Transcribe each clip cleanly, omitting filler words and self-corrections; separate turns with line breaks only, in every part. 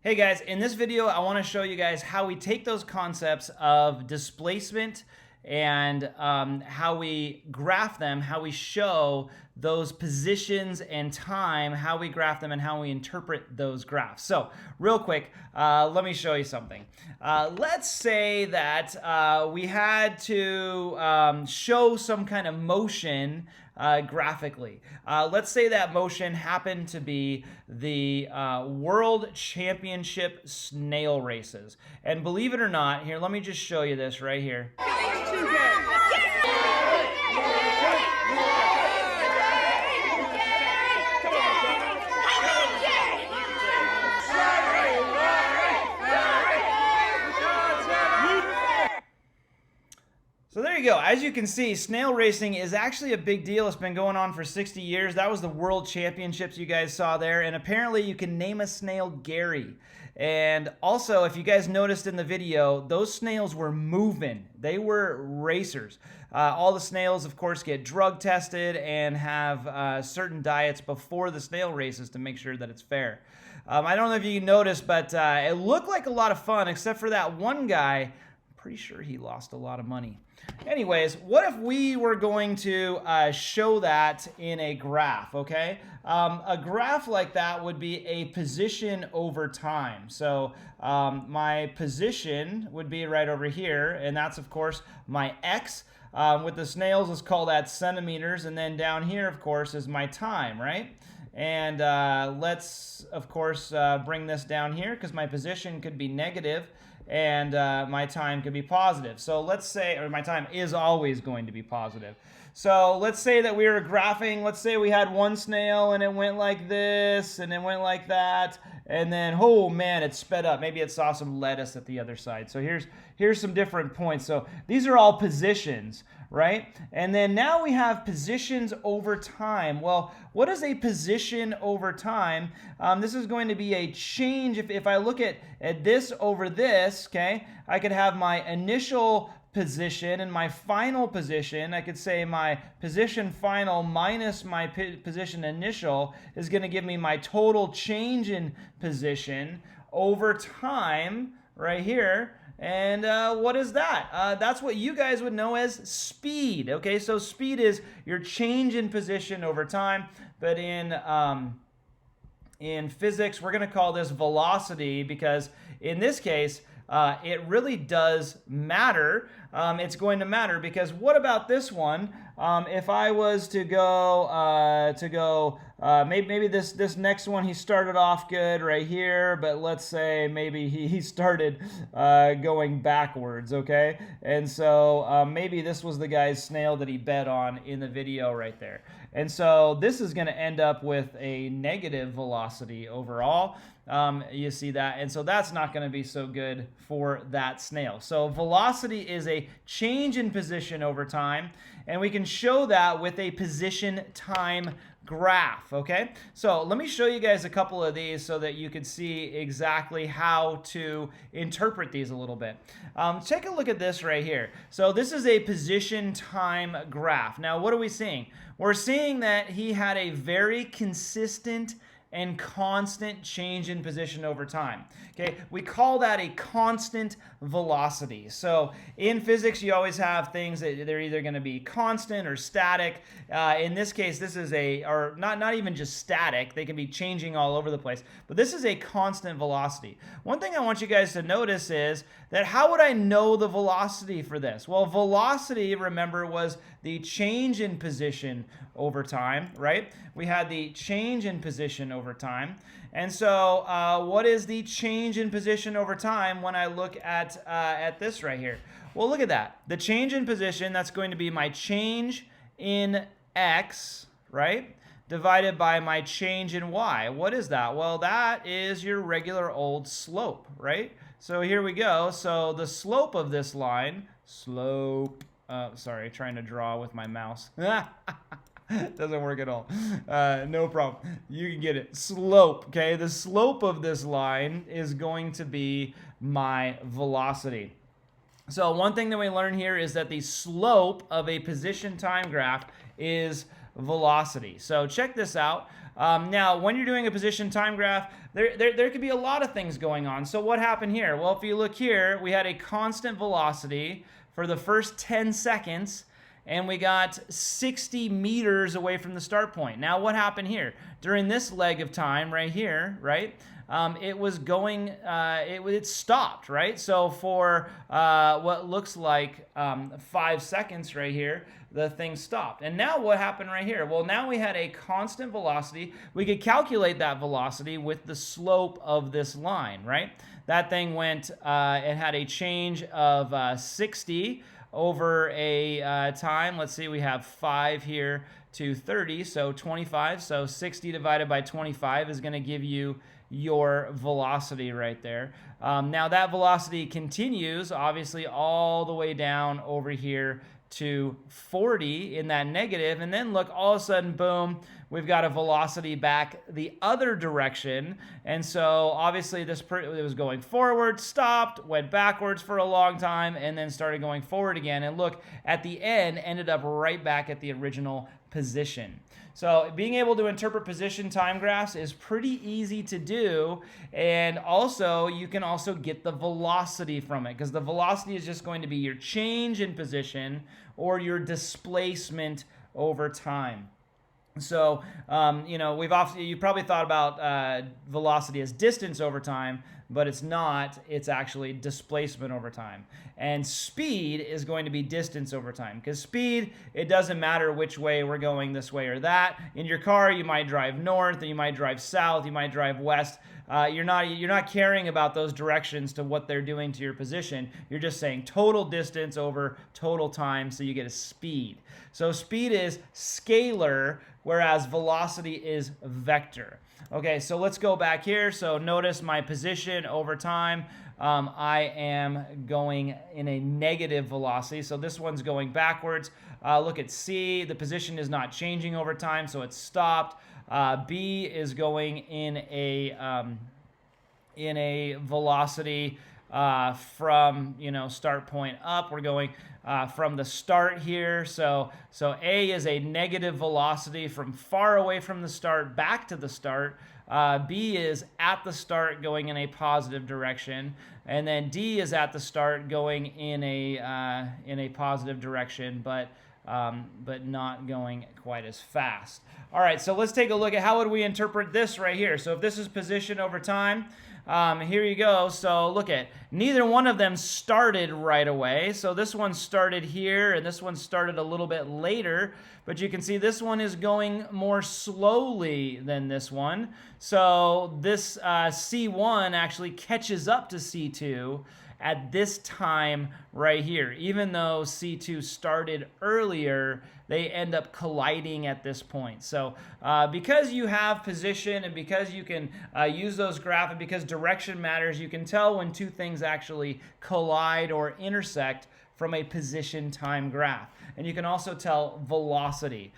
Hey guys, in this video I want to show you guys how we take those concepts of displacement and how we graph them, how we show those positions and time, how we graph them and how we interpret those graphs. So real quick, let me show you something. Let's say that we had to show some kind of motion graphically. Let's say that motion happened to be the World Championship snail races. And believe it or not, here, let me just show you this right here. So there you go. As you can see, snail racing is actually a big deal. It's been going on for 60 years. That was the World Championships you guys saw there. And apparently you can name a snail Gary. And also, if you guys noticed in the video, those snails were moving. They were racers. All the snails, of course, get drug tested and have certain diets before the snail races to make sure that it's fair. I don't know if you noticed, but it looked like a lot of fun, except for that one guy. Pretty sure he lost a lot of money. Anyways, what if we were going to show that in a graph, okay? A graph like that would be a position over time. So my position would be right over here, and that's, of course, my x. With the snails, let's call that centimeters, and then down here, of course, is my time, right? And let's, of course, bring this down here because my position could be negative and my time could be positive. So let's say, or my time is always going to be positive. So let's say that we were graphing, let's say we had one snail and it went like this and it went like that. And then, oh man, it sped up. Maybe it saw some lettuce at the other side. So here's some different points. So these are all positions, right? And then now we have positions over time. Well, what is a position over time? This is going to be a change. If I look at this over this, okay, I could have my initial position and my final position. I could say my position final minus my position initial is going to give me my total change in position over time right here. And what is that? That's what you guys would know as speed. Okay, so speed is your change in position over time, but in physics, we're going to call this velocity because in this case, it really does matter. It's going to matter because what about this one? If I was to go, maybe this next one, he started off good right here, but let's say maybe he started going backwards, okay? And so maybe this was the guy's snail that he bet on in the video right there. And so this is going to end up with a negative velocity overall. You see that, and so that's not going to be so good for that snail. So velocity is a change in position over time, and we can show that with a position time graph, okay? So let me show you guys a couple of these so that you can see exactly how to interpret these a little bit. Take a look at this right here. So this is a position time graph. Now, what are we seeing? We're seeing that he had a very consistent and constant change in position over time. Okay, we call that a constant velocity. So in physics, you always have things that they're either going to be constant or static. In this case, this is or not even just static. They can be changing all over the place. But this is a constant velocity. One thing I want you guys to notice is that how would I know the velocity for this? Well, velocity, remember, was the change in position over time, right? We had the change in position over time. And so what is the change in position over time when I look at this right here? Well, look at that. The change in position, that's going to be my change in x, right? Divided by my change in y. What is that? Well, that is your regular old slope, right? So here we go. So the slope of this line, sorry, trying to draw with my mouse. Doesn't work at all. No problem. You can get it. Slope, okay? The slope of this line is going to be my velocity. So one thing that we learn here is that the slope of a position time graph is velocity. So check this out. Now, when you're doing a position time graph, there could be a lot of things going on. So what happened here? Well, if you look here, we had a constant velocity for the first 10 seconds, and we got 60 meters away from the start point. Now, what happened here? During this leg of time right here, right, it was going, it stopped, right? So for what looks like 5 seconds right here, the thing stopped. And now what happened right here? Well, now we had a constant velocity. We could calculate that velocity with the slope of this line, right? That thing went, it had a change of 60 over a time. Let's see, we have 5 here to 30, so 25. So 60 divided by 25 is going to give you your velocity right there. Now that velocity continues, obviously, all the way down over here to 40 in that negative, and then look, all of a sudden, boom, we've got a velocity back the other direction. And so obviously it was going forward, stopped, went backwards for a long time, and then started going forward again. And look, at the end, ended up right back at the original position. So being able to interpret position time graphs is pretty easy to do, and also you can also get the velocity from it, because the velocity is just going to be your change in position or your displacement over time. So, you probably thought about velocity as distance over time, but it's not. It's actually displacement over time. And speed is going to be distance over time, because speed, it doesn't matter which way we're going, this way or that. In your car, you might drive north, or you might drive south, you might drive west. You're not caring about those directions to what they're doing to your position. You're just saying total distance over total time, so you get a speed. So speed is scalar, whereas velocity is vector. Okay, so let's go back here. So notice my position over time. I am going in a negative velocity, so this one's going backwards. Look at C. The position is not changing over time, so it's stopped. B is going in a velocity from start point up. We're going from the start here. So A is a negative velocity from far away from the start back to the start. B is at the start going in a positive direction, and then D is at the start going in a positive direction, but not going quite as fast. All right, so let's take a look at how would we interpret this right here. So if this is position over time, here you go. So look at, neither one of them started right away. So this one started here, and this one started a little bit later. But you can see this one is going more slowly than this one. So this C1 actually catches up to C2 at this time right here. Even though C2 started earlier, they end up colliding at this point. So because you have position, and because you can use those graphs, and because direction matters, you can tell when two things actually collide or intersect from a position time graph. And you can also tell velocity.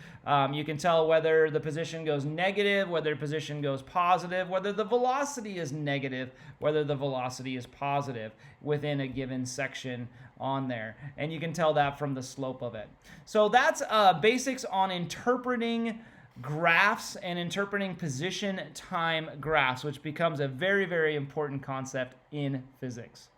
You can tell whether the position goes negative, whether the position goes positive, whether the velocity is negative, whether the velocity is positive within a given section on there. And you can tell that from the slope of it. So that's basics on interpreting graphs and interpreting position time graphs, which becomes a very, very important concept in physics.